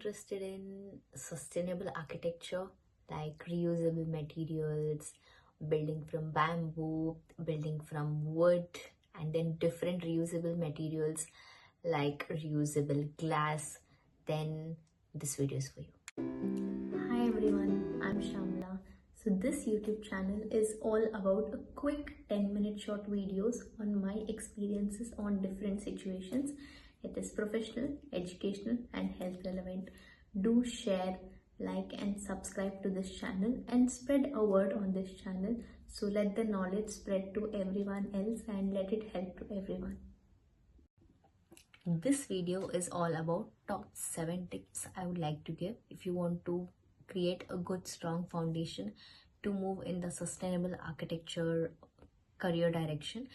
interested in sustainable architecture like reusable materials, building from bamboo, building from wood, and then different reusable materials like reusable glass, then this video is for you. Hi everyone, I'm Shamla. So this YouTube channel is all about a quick 10-minute short videos on my experiences on different situations. It is professional, educational and health relevant. Do share, like and subscribe to this channel and spread a word on this channel. So let the knowledge spread to everyone else and let it help to everyone. This video is all about top 7 tips I would like to give if you want to create a good strong foundation to move in the sustainable architecture career direction.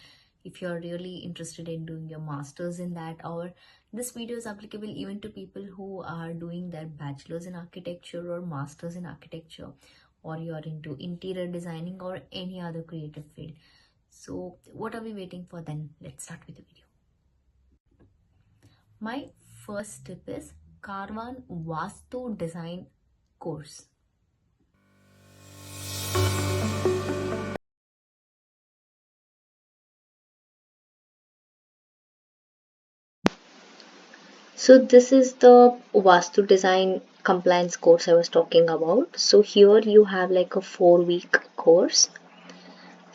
If you're really interested in doing your masters in that, or this video is applicable even to people who are doing their bachelor's in architecture or masters in architecture, or you're into interior designing or any other creative field. So what are we waiting for then? Let's start with the video. My first tip is Karwan Vastu Design course. So this is the Vastu Design compliance course I was talking about. So here you have like a 4-week course,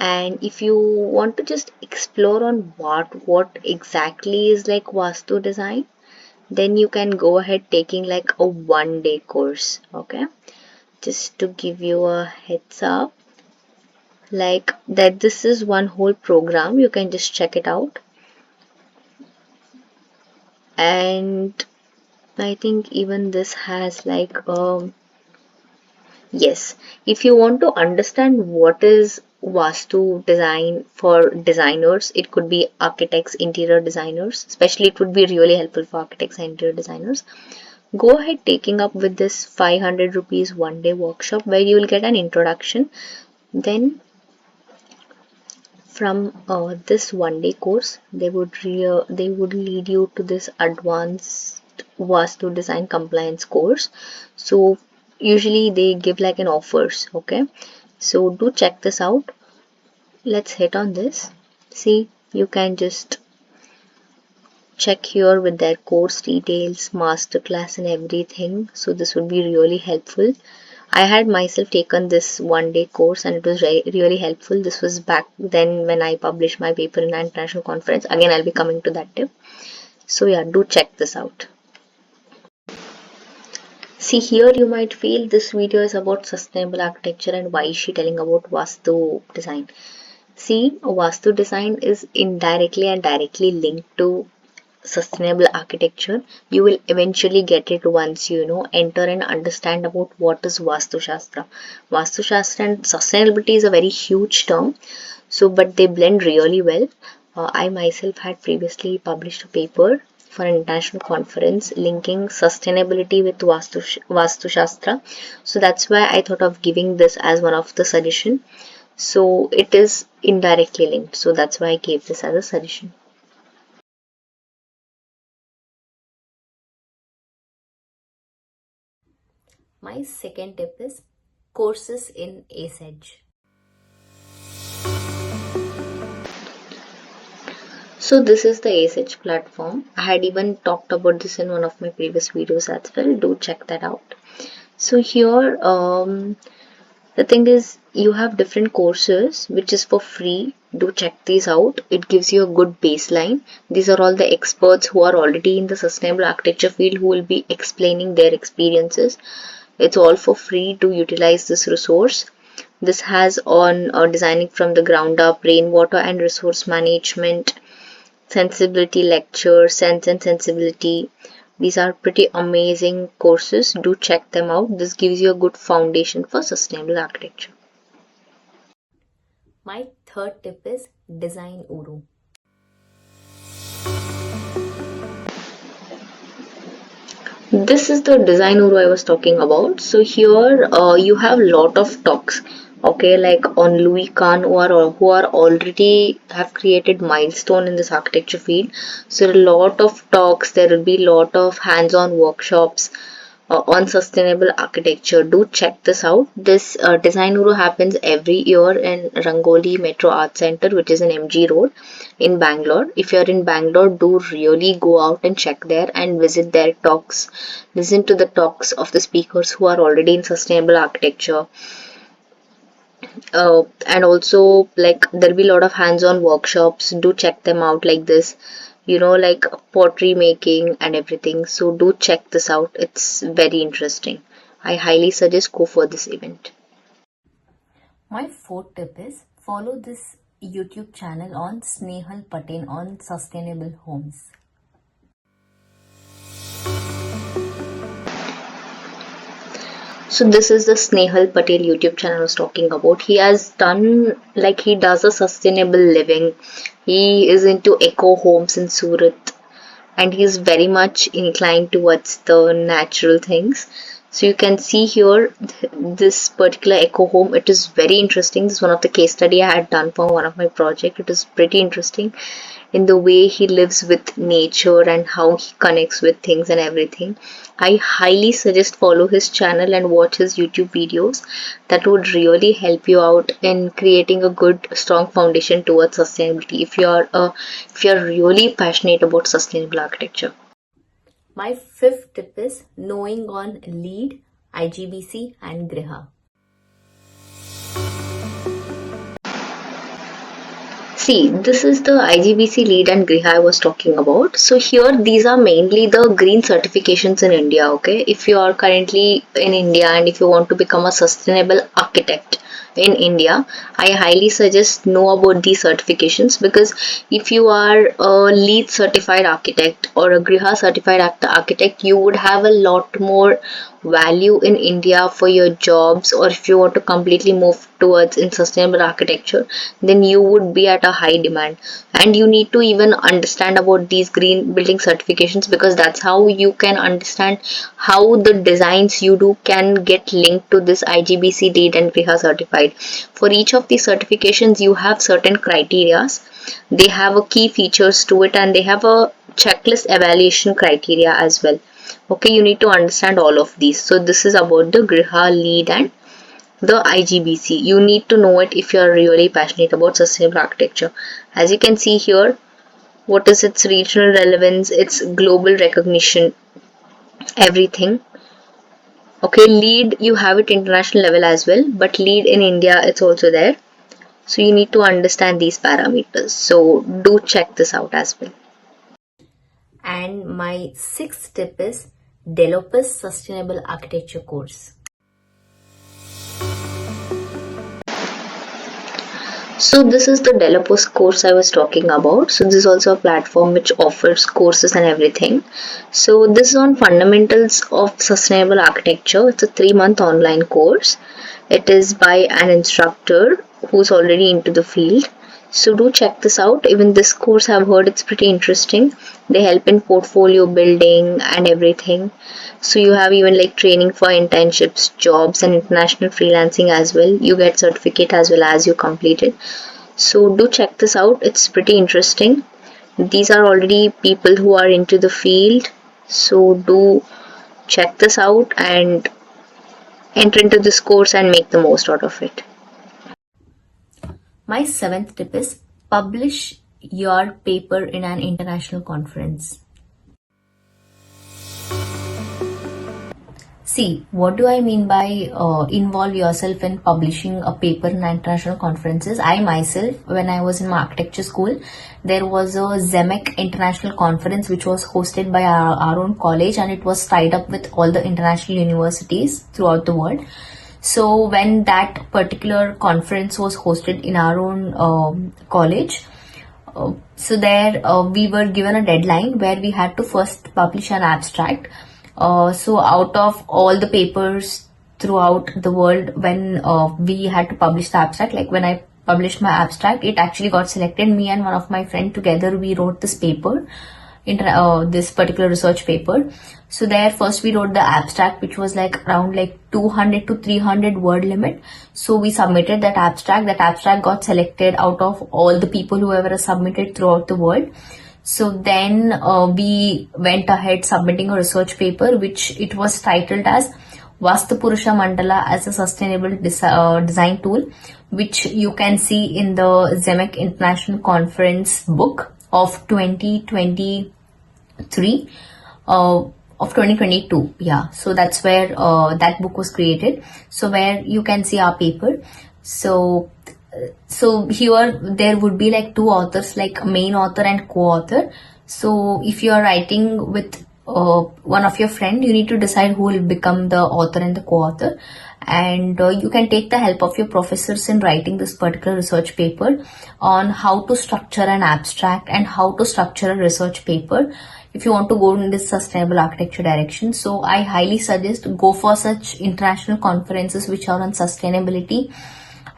and if you want to just explore on what exactly is like Vastu design, then you can go ahead taking like a 1-day course. Okay, just to give you a heads up, like that this is one whole program, you can just check it out. And I think even this has like yes, if you want to understand what is Vastu design for designers, it could be architects, interior designers, especially it would be really helpful for architects and interior designers. Go ahead taking up with this 500 rupees 1-day workshop where you will get an introduction. Then from this 1-day course, they would lead you to this advanced Vastu design compliance course. So usually they give like an offers. Okay, so do check this out. Let's hit on this. See, you can just check here with their course details, masterclass and everything. So this would be really helpful. I had myself taken this 1-day course and it was really helpful. This was back then when I published my paper in an international conference. Again, I'll be coming to that tip. So yeah, do check this out. See, here you might feel this video is about sustainable architecture and why is she telling about Vastu design. See, Vastu design is indirectly and directly linked to sustainable architecture. You will eventually get it once you enter and understand about what is Vastu Shastra. Vastu Shastra and sustainability is a very huge term, so but they blend really well. I myself had previously published a paper for an international conference linking sustainability with Vastu Shastra, so that's why I thought of giving this as one of the suggestion. So it is indirectly linked, so that's why I gave this as a suggestion. My second tip is courses in Ace Edge. So this is the Ace Edge platform. I had even talked about this in one of my previous videos as well. Do check that out. So here the thing is you have different courses which is for free. Do check these out. It gives you a good baseline. These are all the experts who are already in the sustainable architecture field who will be explaining their experiences. It's all for free to utilize this resource. This has on designing from the ground up, rainwater and resource management, sensibility lecture, sense and sensibility. These are pretty amazing courses. Do check them out. This gives you a good foundation for sustainable architecture. My third tip is Design Uru. This is the Design Uru I was talking about. So here you have lot of talks, okay, like on Louis Kahn who are already have created milestone in this architecture field. So a lot of talks, there will be lot of hands-on workshops, on sustainable architecture. Do check this out. This Design Guru happens every year in Rangoli Metro Art Center, which is in MG Road in Bangalore. If you're in Bangalore, do really go out and check there and visit their talks. Listen to the talks of the speakers who are already in sustainable architecture. And also, like, there'll be a lot of hands-on workshops. Do check them out, like this, like pottery making and everything. So do check this out, it's very interesting. I highly suggest go for this event. My fourth tip is follow this YouTube channel on Snehal Patel on sustainable homes. So this is the Snehal Patel YouTube channel I was talking about. He has done, like, he does a sustainable living. He is into eco homes in Surat, and he's very much inclined towards the natural things. So you can see here this particular eco home. It is very interesting. This is one of the case study I had done for one of my project. It is pretty interesting in the way he lives with nature and how he connects with things and everything. I highly suggest follow his channel and watch his YouTube videos. That would really help you out in creating a good strong foundation towards sustainability if you're really passionate about sustainable architecture. My fifth tip is knowing on LEED, IGBC and Griha. See, this is the IGBC LEED and Griha I was talking about. So here these are mainly the green certifications in India, okay? If you are currently in India and if you want to become a sustainable architect in India, I highly suggest know about these certifications, because if you are a LEED certified architect or a Griha certified architect, you would have a lot more value in India for your jobs, or if you want to completely move towards in sustainable architecture, then you would be at a high demand. And you need to even understand about these green building certifications, because that's how you can understand how the designs you do can get linked to this IGBC LEED and Griha certified. For each of these certifications you have certain criterias, they have a key features to it, and they have a checklist evaluation criteria as well. Okay, you need to understand all of these. So this is about the Griha, LEED and the IGBC. You need to know it if you are really passionate about sustainable architecture. As you can see here, what is its regional relevance, its global recognition, everything. Okay, LEED, you have it international level as well, but LEED in India, it's also there. So you need to understand these parameters. So do check this out as well. And my sixth tip is Delopus Sustainable Architecture course. So this is the Delopus course I was talking about. So this is also a platform which offers courses and everything. So this is on fundamentals of sustainable architecture. It's a 3-month online course. It is by an instructor who's already into the field. So do check this out. Even this course I've heard it's pretty interesting. They help in portfolio building and everything. So you have even like training for internships, jobs and international freelancing as well. You get certificate as well as you complete it. So do check this out. It's pretty interesting. These are already people who are into the field. So do check this out and enter into this course and make the most out of it. My seventh tip is publish your paper in an international conference. See, what do I mean by involve yourself in publishing a paper in international conferences? I myself, when I was in my architecture school, there was a ZEMEC international conference which was hosted by our own college, and it was tied up with all the international universities throughout the world. So when that particular conference was hosted in our own college, so there we were given a deadline where we had to first publish an abstract. So out of all the papers throughout the world, when we had to publish the abstract, like when I published my abstract, it actually got selected. Me and one of my friends together, we wrote this paper, this particular research paper. So there first we wrote the abstract, which was like around like 200 to 300 word limit. So we submitted that abstract. That abstract got selected out of all the people who ever submitted throughout the world. So then we went ahead submitting a research paper, which it was titled as Vastupurusha Mandala as a Sustainable Design Tool, which you can see in the ZEMEC International Conference book of 2023. Of 2022. Yeah, so that's where that book was created. So where you can see our paper. So here there would be like two authors, like main author and co-author. So if you are writing with one of your friend, you need to decide who will become the author and the co-author, and you can take the help of your professors in writing this particular research paper on how to structure an abstract and how to structure a research paper if you want to go in this sustainable architecture direction. So I highly suggest go for such international conferences which are on sustainability,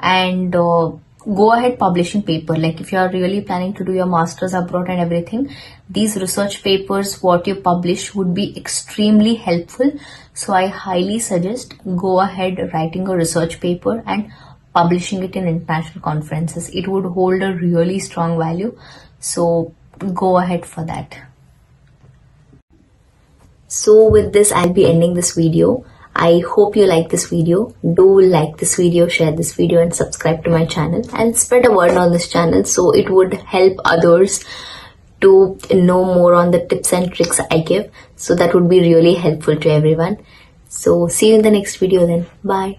and go ahead publishing paper. Like if you are really planning to do your masters abroad and everything, these research papers what you publish would be extremely helpful. So I highly suggest go ahead writing a research paper and publishing it in international conferences. It would hold a really strong value, so go ahead for that. So with this, I'll be ending this video. I hope you like this video. Do like this video, share this video, and subscribe to my channel, and spread a word on this channel so it would help others to know more on the tips and tricks I give. So that would be really helpful to everyone. So see you in the next video then. Bye.